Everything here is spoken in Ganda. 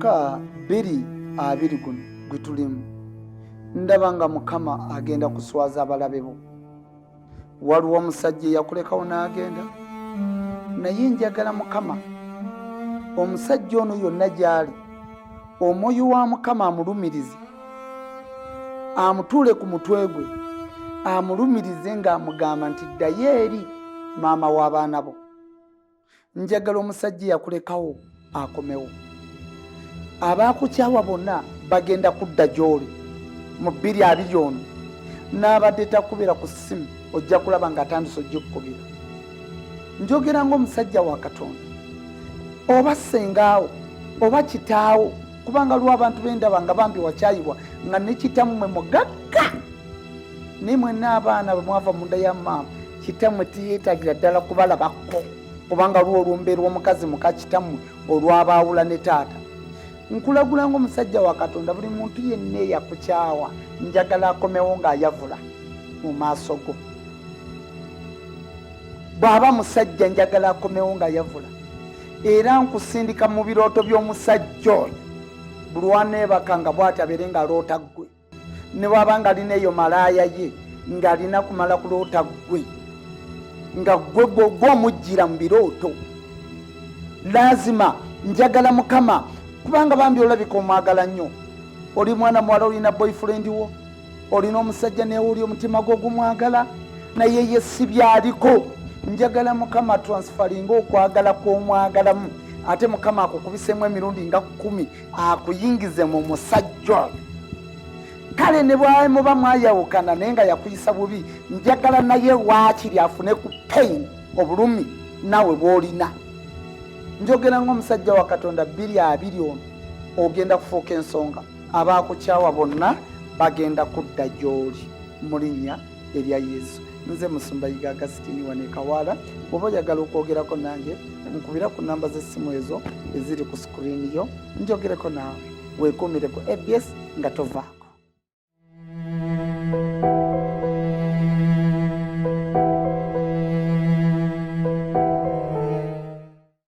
mwaka 2020 guno gwe tulimu ndaba nga Mukama agenda kuswaza abalabe bo. Waliwo omusajja yakulekawo n'agenda, naye njagala Mukama omusajja ono yonna gy'ali omwoyo wa Mukama amulumirize, amutuule ku mutwe gwe, amulumirize ng'amugamba nti ddayo eri maama w'abaana bo. Njagala omusajja yakulekawo akomewo. Abaakukyawa bonna bagenda kudda gy'oli mu 2020 ono. N'abadde takubira ku ssimu ojja kulaba ng'atandise ojja okukubira. Njogera ng'omusajja wa Katonda oba ssengaawo oba kitaawo, kubanga lwa abantu b'endaba nga bambi wakyayibwa nga ne kitammwe mugagga. Naye mwenna abaana bwe mwava munda ya maama, kitammwe tiyeetagira ddala kubalabako, kubanga lwo olumbeerwa omukazi muka kitammwe olwabaawula ne taata. Nkulagula ng'omusajja wa Katonda, buli muntu yenna eyakukyawa njagala akomewo ng'ayavula mu maaso go. Bw'aba musajja njagala akomewo ng'ayavula. Era nkusindika mu birooto by'omusajja oyo buli waneebaka nga bw'ati abeere ng'aloota ggwe. Ne bw'aba nga alina eyo malaaya ye ng'alina kumala kuloota ggwe, nga ggwe gw'omujjira mu birooto. Laazima njagala Mukama, kubanga bambi olabika omwagala nnyo. Oli mwana muwala, olina boyfriend wo, olina omusajja newe oli omutima gwo gumwagala, naye ye si byaliko. Njagala Mukama transferinga okwagala kw'omwagalamu, ate Mukama akukubisemu emirundi nga 10 akuyingize mu musajja. Kale ne bwamuba mwayawukana naye nga yakuyisa bubi, njagala naye waakiri afune ku pain obulumi nawe bw'olina. Njogera ng'omusajja wa Katonda 2020 ono ogenda kufuuka ensonga. Abaakukyawa bonna bagenda kudda gy'oli mu linnya erya Yesu. Nze Musumba Yiga Augustine wane Kawala. Bw'oba oyagala okwogerako nange nkubira ku namba z'essimu ezo eziri ku screen yo, njogereko naawe, weekuumireko ABS nga tova.